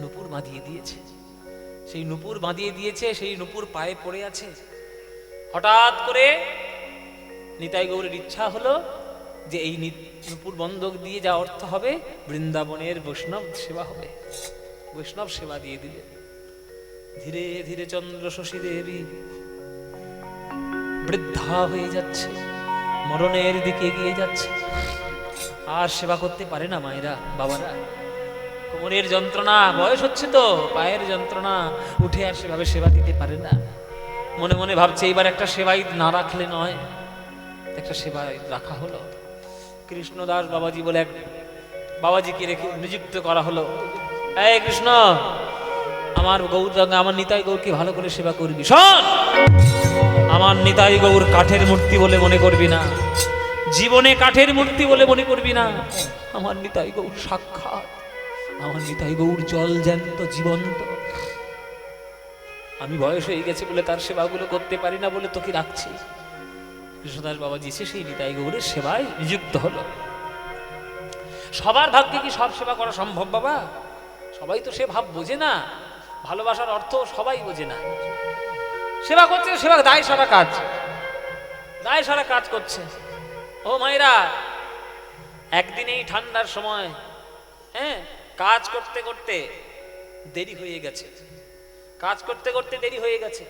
নূপুর বাঁধিয়ে দিয়েছে। সেই নূপুর বাঁধিয়ে দিয়েছে, সেই নূপুর পায়ে পড়ে আছে। হঠাৎ করে নিতাই গৌরের ইচ্ছা হলো যে এই নূপুর বন্ধক দিয়ে যা অর্থ হবে বৃন্দাবনের বৈষ্ণব সেবা হবে, বৈষ্ণব সেবা দিয়ে দিলেন। ধীরে ধীরে চন্দ্র শশী দেবী বৃদ্ধা হয়ে যাচ্ছে, মরণের দিকে এগিয়ে যাচ্ছে, আর সেবা করতে পারে না মায়েরা, বাবারা। কোমরের যন্ত্রণা, বয়স হচ্ছে তো, পায়ের যন্ত্রণা, উঠে আর সেভাবে সেবা দিতে পারে না। মনে মনে ভাবছে এইবার একটা সেবাই না রাখলে নয়, একটা সেবাই রাখা হলো। কৃষ্ণদাস বাবাজি বলে এক বাবাজিকে রেখে নিযুক্ত করা হলো। এই কৃষ্ণ, আমার গৌর আমার নিতাই গৌরকে ভালো করে সেবা করবি। শোন, আমার নিতাই গৌর কাঠের মূর্তি বলে মনে করবি না, জীবনে কাঠের মূর্তি বলে মনে করবি না। আমার নিতাই গৌর সাক্ষাৎ, আমার নিতাই গৌর জল জ্যান্ত জীবন্ত। আমি বয়স হয়ে গেছে বলে তার সেবাগুলো করতে পারি না বলে তোকে রাখছি। কৃষ্ণদাস বাবাজি এসে সেই নিতাই গৌরের সেবায় নিযুক্ত হলো। সবার ভাগ্যে কি সব সেবা করা সম্ভব বাবা? সবাই তো সে ভাব বোঝে না, ভালোবাসার অর্থ সবাই বোঝে না। সেবা করছে, সেবা দায় সারা কাজ, দায় সারা কাজ করছে। ও মায়েরা, একদিন এই ঠান্ডার সময় হ্যাঁ কাজ করতে করতে দেরি হয়ে গেছে, কাজ করতে করতে দেরি হয়ে গেছে।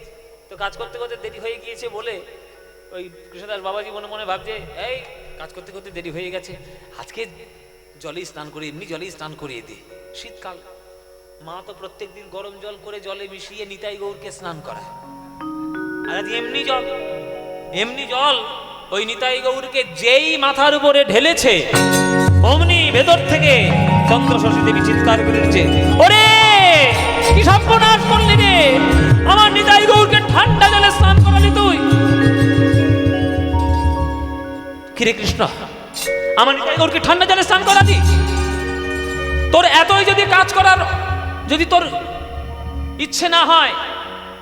তো কাজ করতে করতে দেরি হয়ে গিয়েছে বলে ওই কৃষ্ণদাস বাবাজি মনে মনে ভাবছে, এই কাজ করতে করতে দেরি হয়ে গেছে, আজকে জলে স্নান করে, এমনি জলে স্নান করিয়ে দিই। শীতকাল, মা তো প্রত্যেক দিন গরম জল করে জলে মিশিয়ে নিতাই গৌরকে স্নান করায়। আর আজ এমনি জল, এমনি জল ওই নিতাই গৌরকে যেই মাথার উপরে ঢেলেছে, অমনি ভেতর থেকে চন্দ্র শশী দেবী চিৎকার করে উঠছে, ওরে কি সর্বনাশ করলি রে, আমার নিতাই গৌরকে ঠান্ডা জলে স্নান করালি তুই। কিরে কৃষ্ণ, আমার নিতাই গৌরকে ঠান্ডা জলে স্নান করালি? তোর এতই যদি কাজ করার যদি তোর ইচ্ছে না হয়,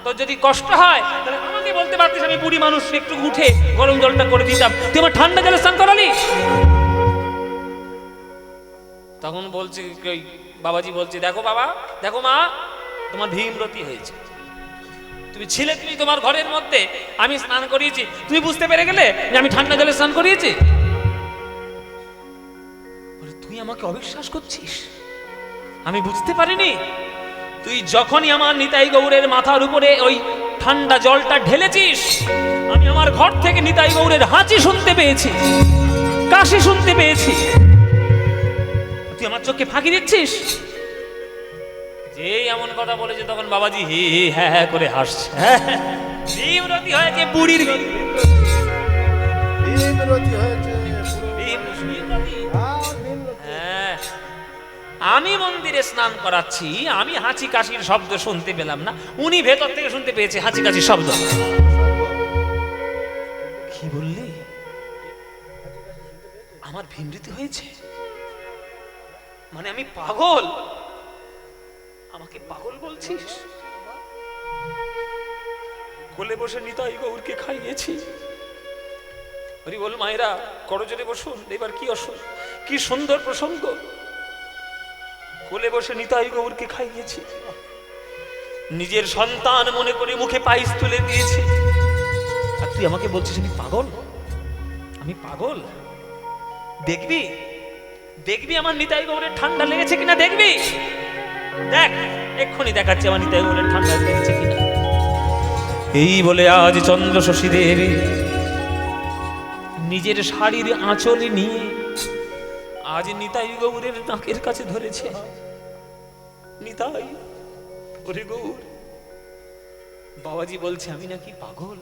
তোর যদি কষ্ট হয়, তাহলে আমাকে বলতে পারতিস, আমি বুড়ি মানুষ, একটু উঠে গরম জলটা করে দিতাম, তুই আমার ঠান্ডা জলে স্নান করালি। তখন বলছে বাবাজি বলছে, দেখো বাবা, দেখো মা, তোমার ভীমরতি হয়েছে, তুমি ছিলে, তুমি তোমার ঘরের মধ্যে আমি স্নান করিয়েছি, তুমি বুঝতে পেরে গেলে যে আমি ঠান্ডা জলে স্নান করিয়েছি। তুই আমাকে অবিশ্বাস করছিস? আমি বুঝতে পারিনি? তুই যখনই আমার নিতাই গৌরের মাথার উপরে ওই ঠান্ডা জলটা ঢেলেছিস, আমি আমার ঘর থেকে নিতাই গৌরের হাঁচি শুনতে পেয়েছি, কাশি শুনতে পেয়েছি। তুই আমার চোখে ফাঁকি দিচ্ছিস? যেই এমন কথা বলেছে তখন বাবাজি হি হি হ্যাঁ হ্যাঁ করে হাসছে। ভীমরতি হয়েছে, বুড়ির ভীমরতি হয়েছে। হ্যাঁ, আমি মন্দিরে স্নান করাচ্ছি, আমি হাঁচি কাশির শব্দ শুনতে পেলাম না, উনি ভেতর থেকে শুনতে পেয়েছে হাঁচি কাশির শব্দ। কি বললি? আমার ভীমরতি হয়েছে মানে আমি পাগল? আমাকে পাগল বলছিস? কোলে বসে নিতাই গৌরকে খাইয়েছি। হরি বল মায়েরা, করজোরে বসুন। এবার কি কি সুন্দর প্রসঙ্গ, কোলে বসে নিতাই গৌরকে খাইয়েছি, নিজের সন্তান মনে করে মুখে পায়েস তুলে দিয়েছি, আর তুই আমাকে বলছিস আমি পাগল? আমি পাগল? দেখবি, দেখবি আমার নিতাই গৌরের ঠান্ডা লেগেছে কিনা, দেখবি, দেখ এক্ষুনি দেখাচ্ছে আমার নিতাই গৌরের ঠান্ডা লেগেছে কিনা। এই বলে আজ চন্দ্র শশী দেবী নিজের শাড়ির আঁচলে নিয়ে আজ নিতাই গৌরের নাকের কাছে ধরেছে। নিতাই, ওরে গৌর, বাবাজি বলছে আমি নাকি পাগল,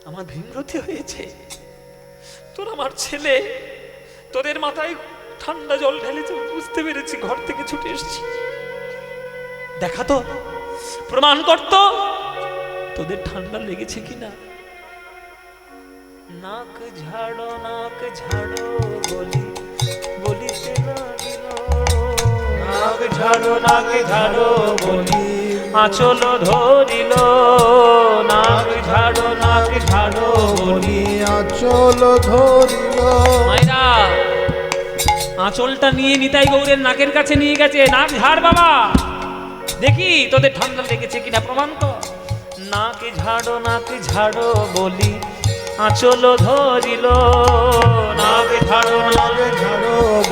আমার ভীমরতি হয়েছে। তোর আমার ছেলে তোদের মাথায় ঠান্ডা জল ঢেলেছে, বুঝতে পেরেছি, ঘর থেকে ছুটে এসেছি। দেখা তো, প্রমাণ করতো তোদের ঠান্ডা লেগেছে কিনা। নাক ঝাড়ো বলি বলিতে লাগিল, নাক ঝাড়ো বলি আঁচল ধরিল, নাক ঝাড়ো বলি আঁচল ধরিল। মায়েরা, আঁচলটা নিয়ে নিতাই গৌরের নাকের কাছে নিয়ে গেছে। নাক ঝাড় বাবা, দেখি তোদের ঠান্ডা লেগেছে কিনা, প্রমাণ তো। নাক ঝাড়ো বলি আঁচল ধরিল, নাক ঝাড়ো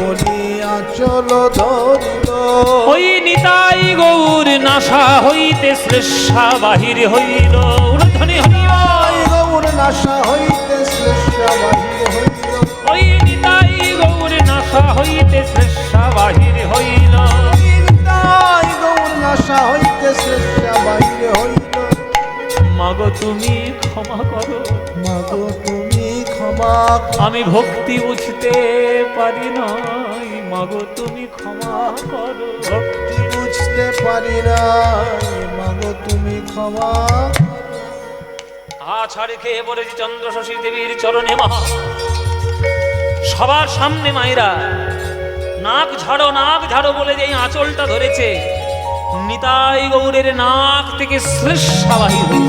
বলি আঁচল ধরিল। ওই নিতাই গৌর নাশা হইতে শ্লেষা বাহির হইল, ঊর্ধ্বনি হইল, গৌর নাশা হইতে শ্লেষা বাহির হইল। ওই নিতাই গৌর নাশা হইতে শ্লেষা বাহির হইল, নিতাই গৌর নাশা হইতে শ্লেষা বাহির হইল। মাগো তুমি ক্ষমা করো, মাগো তুমি ক্ষমা করো, আমি ভক্তি বুঝতে পারি নাই, মাগো তুমি ক্ষমা করো, ভক্তি বুঝতে বুঝতে পারি না, মাগো তুমি ক্ষমা। ছাড়ে খেয়ে পড়েছি চন্দ্র শশী দেবীর চরণে মা। সবার সামনে মায়েরা নাক ঝাড়ো বলে যে আঁচলটা ধরেছে, নিতাই গৌরের নাক থেকে শ্লেষা বাহির হয়ে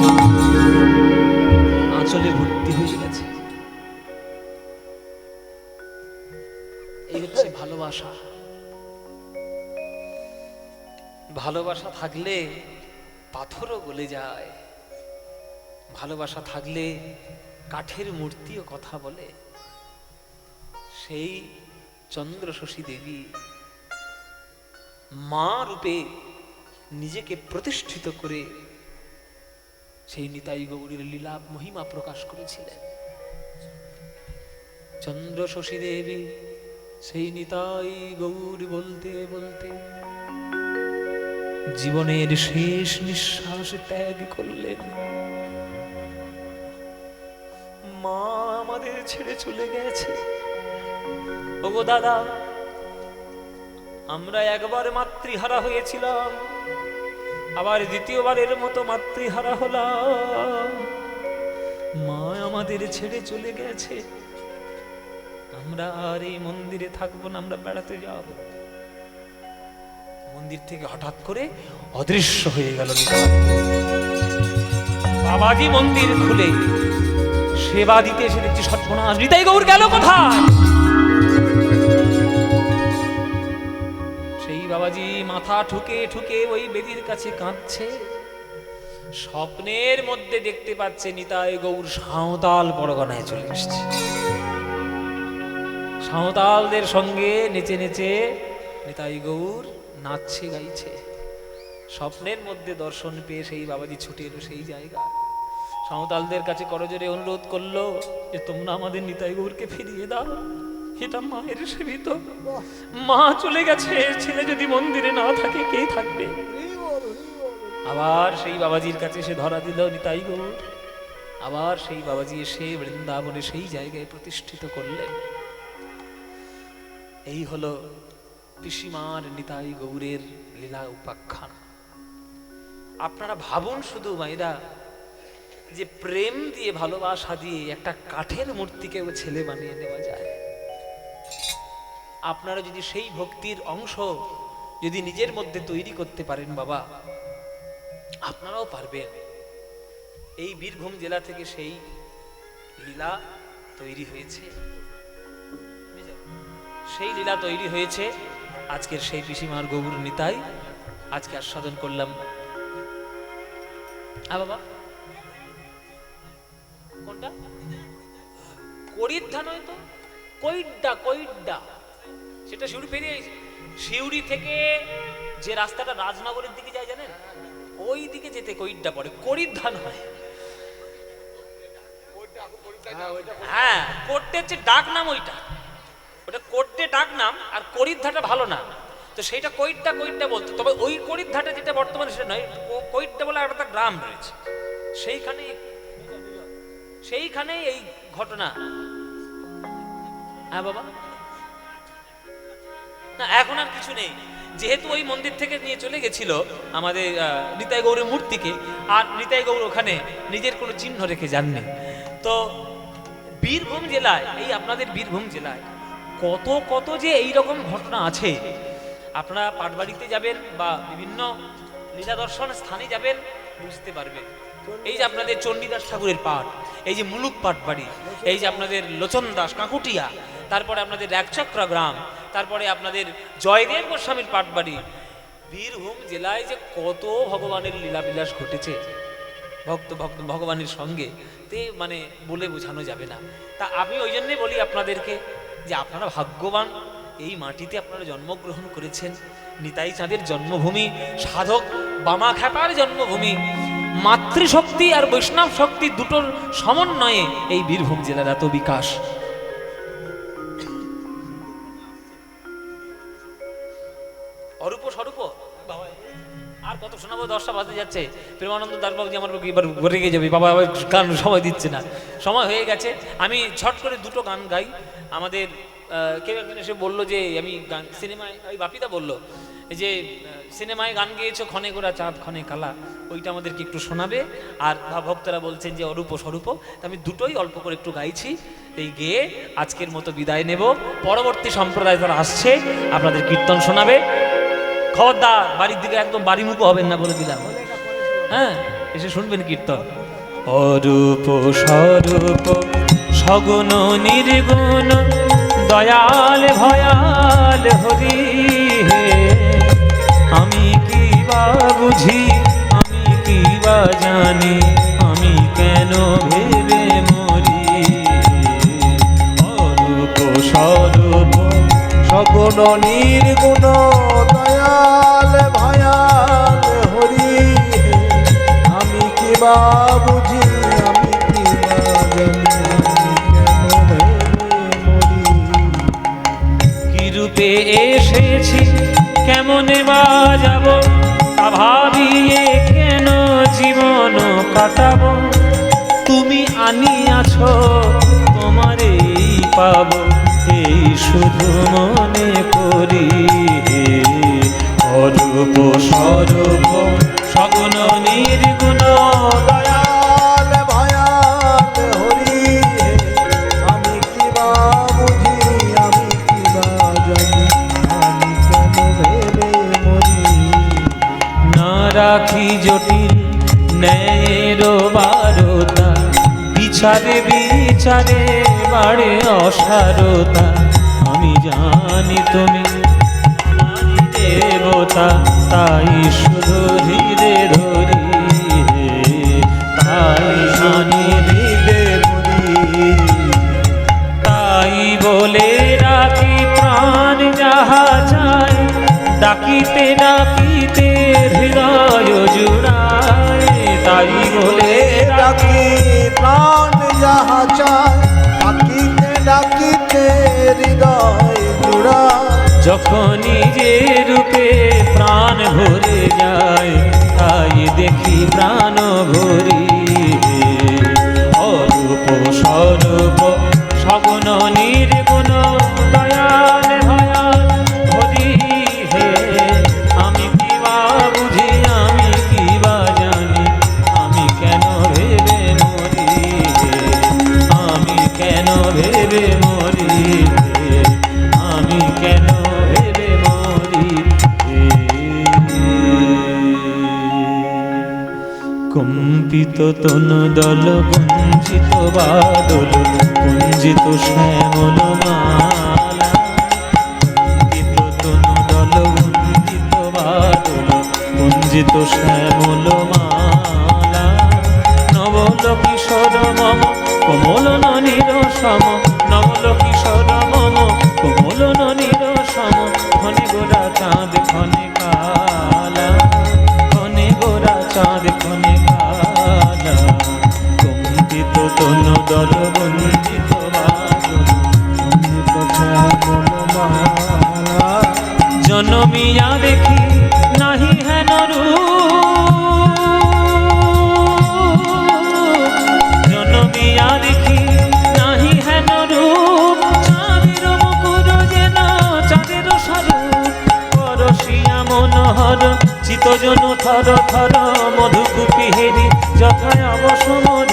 আঁচলে ভর্তি হয়ে গেছে। এই হচ্ছে ভালোবাসা। ভালোবাসা থাকলে পাথরও গলে যায়, ভালোবাসা থাকলে কাঠের মূর্তিও কথা বলে। সেই চন্দ্র শশী দেবী মা রূপে নিজেকে প্রতিষ্ঠিত করে সেই নিতাই গৌরীর লীলা মহিমা প্রকাশ করেছিলেন। চন্দ্র শশী দেবী সেই নিতাই গৌর বলতে বলতে জীবনের শেষ নিঃশ্বাস ত্যাগ করলেন। মা আমাদের ছেড়ে চলে গেছে। ওগো দাদা, আমরা একবার মাতৃহারা হয়েছিলাম, আবার দ্বিতীয়বারের মতো মাতৃহারা হলাম। মা আমাদের ছেড়ে চলে গেছে, আমরা আর এই মন্দিরে থাকবো না, আমরা বেড়াতে যাব। মন্দির থেকে হঠাৎ করে অদৃশ্য হয়ে গেল নিতাই। বাবাজি মন্দির খুলে সেবা দিতে এসে দেখছি সর্বনাশ, নিতাই গৌর গেল কোথায়? সেই বাবাজি মাথা ঠুকে ঠুকে ওই বেদির কাছে কাঁদছে। স্বপ্নের মধ্যে দেখতে পাচ্ছে নিতাই গৌর সাঁওতাল পরগনায় চলে এসেছে। সাঁওতালদের সঙ্গে নেচে নেচে নিতাই গৌর নাচছে গাইছে। স্বপ্নের মধ্যে দর্শন পেয়ে সেই বাবাজি ছুটে এলো সেই জায়গা। সাঁওতালদের কাছে করজোরে অনুরোধ করলো যে তোমরা আমাদের নিতাই গৌরকে ফিরিয়ে দাও, এটা মায়ের সেবিত, মা চলে গেছে, ছেলে যদি মন্দিরে না থাকে কে থাকবে? আবার সেই বাবাজির কাছে সে ধরা দিল নিতাই গৌর। আবার সেই বাবাজি এসে বৃন্দাবনে সেই জায়গায় প্রতিষ্ঠিত করলেন। এই হলো পিসিমার নিতাই গৌরের লীলা উপাখ্যান। আপনারা ভাবুন শুধু মায়েরা, যে প্রেম দিয়ে ভালোবাসা দিয়ে একটা কাঠের মূর্তিকেও ছেলে বানিয়ে নেওয়া যায়। আপনারা যদি সেই ভক্তির অংশ যদি নিজের মধ্যে তৈরি করতে পারেন বাবা, আপনারাও পারবেন। এই বীরভূম জেলা থেকে সেই লীলা তৈরি হয়েছে, সেই লীলা তৈরি হয়েছে। আজকের সেই পিসিমার গৌর নিতাই আজকে আস্বাদন করলাম। বাবা কোনটা? করিদ্ধা নয় তো, কৈড্ডা, কৈড্ডা। সেটা শিউরি পেরিয়ে, শিউরি থেকে যে রাস্তাটা রাজনগরের দিকে যায় জানেন, ওই দিকে যেতে কৈড্ডা পড়ে, করিদ্ধা নয়। হ্যাঁ, কোট্টে হচ্ছে ডাক নাম, ওইটা ওটা কোট্টে ডাক নাম, আর করিদ্ধাটা ভালো না, তো সেইটা কৈড্ডা কৈড্ডা বলতো। তবে ওই করিদ্ধাটা যেটা বর্তমানে সেটা নয়, কৈড্ডা বলে একটা গ্রাম রয়েছে, সেইখানে এই ঘটনা। হ্যাঁ বাবা, না এখন আর কিছু নেই, যেহেতু ওই মন্দির থেকে নিয়ে চলে গেছিল আমাদের নিতাই গৌরের মূর্তিকে, আর নিতাই গৌর ওখানে নিজের কোনো চিহ্ন রেখে যাননি। তো বীরভূম জেলায়, এই আপনাদের বীরভূম জেলায় কত কত যে এইরকম ঘটনা আছে। আপনারা পাটবাড়িতে যাবেন বা বিভিন্ন লীলা দর্শন স্থানে যাবেন, বুঝতে পারবেন। এই যে আপনাদের চণ্ডীদাস ঠাকুরের পাট, এই যে মুলুক পাটবাড়ি, এই যে আপনাদের লোচন দাস কাকুটিয়া, তারপরে আপনাদের একচক্রা গ্রাম, তারপরে আপনাদের জয়দেব গোস্বামীর পাটবাড়ি। বীরভূম জেলায় যে কত ভগবানের লীলাবিলাস ঘটেছে ভগবানের সঙ্গে, তে মানে বলে বোঝানো যাবে না। তা আমি ওই জন্যই বলি আপনাদেরকে যে আপনারা ভাগ্যবান, এই মাটিতে আপনারা জন্মগ্রহণ করেছেন। নিতাই চাঁদের জন্মভূমি, সাধক বামা খ্যাপার জন্মভূমি। মাতৃশক্তি আর বৈষ্ণব শক্তি দুটোর সমন্বয়ে এই বীরভূম জেলার এত বিকাশ। অরূপ স্বরূপ আর কত শোনাবো, 10টা বাজতে যাচ্ছে। প্রেমানন্দ দাসবাবুজি আমার এবার ঘরে গিয়ে যাবে, বাবা আবার গান সময় দিচ্ছে না, সময় হয়ে গেছে। আমি ছট করে দুটো গান গাই। আমাদের কেউ একজন এসে বললো যে আমি গান সিনেমায়, ওই বাপিদা বললো যে সিনেমায় গান গেয়েছো ক্ষণে গোরা চাঁদ ক্ষণে কালা, ওইটা আমাদেরকে একটু শোনাবে। আর ভক্তরা বলছেন যে অরূপ স্বরূপ, আমি দুটোই অল্প করে একটু গাইছি, এই গেয়ে আজকের মতো বিদায় নেব। পরবর্তী সম্প্রদায় যারা আসছে আপনাদের কীর্তন শোনাবে। খবরদার বাড়ির দিকে একদম বাড়িমুখো হবেন না বলে দিলাম, হ্যাঁ, এসে শুনবেন কীর্তন। অরূপ স্বরূপ সগুণ নির্গুণ দয়াল ভয়াল হরি হে, আমি কি বা বুঝি আমি কি বা জানি, আমি কেন ভেবে মরি। অরূপ স্বরূপ সগুণ নির্গুণ দয়াল ভয়াল হরি হে, আমি কি বা বুঝি আমি কি বা জানি, আমি কেন ভেবে মরি। কি রূপে এসেছি কেমনে বা যাব, তা ভাবিয়ে কেন জীবন কাটাবো। তুমি আনিয়াছ তোমারেই পাবো, এই শুধু মনে করি। অরূপ স্বরূপ সগুণ নির্গুণ দয়াল ভয়াল হরি হে, আমি কি বা বুঝি আমি কি বা জানি, আমি কেন ভেবে মরি। না রাখি জটিল ন্যায়ের বারতা, বিচারে বিচারে বাড়ে অসারতা। আমি জানি তুমি আমারই দেবতা, তাই শুধু হৃদে ধরি, তাই জানি হৃদে ধরি। তাই বলে রাখি প্রাণ যাহা চাই, ডাকিতে ডাকিতে হৃদয় জুড়ায়। তাই বলে ডাকি প্রাণ যাহা চায়, ডাকিতে ডাকিতে হৃদয় জুড়া। যখন নিজের রূপে প্রাণ ভরে যায়, তাই দেখি প্রাণ ভরি। অরূপ স্বরূপ সগুণ নির্গুণ দয়াল ভয়াল হরি হে, আমি কি বা বুঝি আমি কি বা জানি, আমি কেন ভেবে মরি। আমি কেন ভেবে মরি, আমি কেন ভেবে মরি। কম্পিত তনু দল গুঞ্জিত বাদল, কুঞ্জিত শ্যামল মালা। কম্পিত তনু দল গুঞ্জিত বাদল, কুঞ্জিত শ্যামল মালা। নবল কিশোর মম কোমল ননীর সম, নবল কিশোর মম কোমল ননীর সম। ক্ষণে গোরা চাঁদ ক্ষণে কালা, ক্ষণে গোরা চাঁদ ক্ষণে কালা। কম্পিত তনু দল বঞ্চিত বাদল, অমৃত শ্যামল মালা। জনমিয়া দেখি নাহি হেন রূপ, জনমিয়া দেখি নাহি হেন রূপ। চাঁদের মুকুর যেন চাঁদের স্বরূপ, পরশিয়া মনোহর চিতজন থর থর। মধুকুপি হেরি যথায় অবসমর,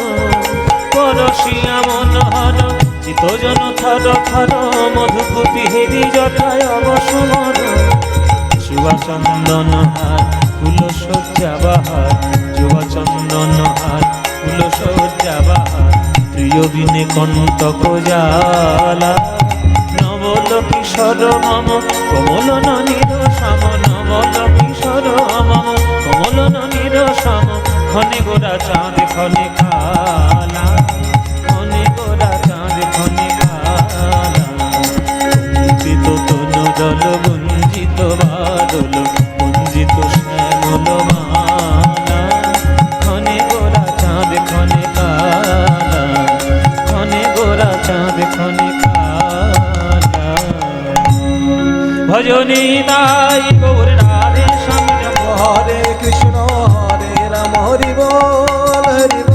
পরশিয়া মনোহর চিতজন থর থর। মধুকুপি হেরি যথায় অবসমর। চুয়া চন্দন হার ফুল সজ্জা বাহার, চুয়া চন্দন হার ফুল সজ্জা বাহার। প্রিয় বিনে কণ্টক জালা, নবল কিশোর মম কোমল ননীর সম। নবল কিশোর মম কোমল ননীর সম। ক্ষণে গোরা চাঁদ ক্ষণে কালা, ক্ষণে গোরা চাঁদ ক্ষণে কালা। কম্পিত তনু দল গুঞ্জিত বাদল, গুঞ্জিত শ্যামল মালা। ক্ষণে গোরা চাঁদ ক্ষণে কালা, ক্ষণে গোরা চাঁদ ক্ষণে কালা। ভজনী তাই গৌর রাধে শ্যাম। হরে কৃষ্ণ হরে রাম হরি বল হরি বল।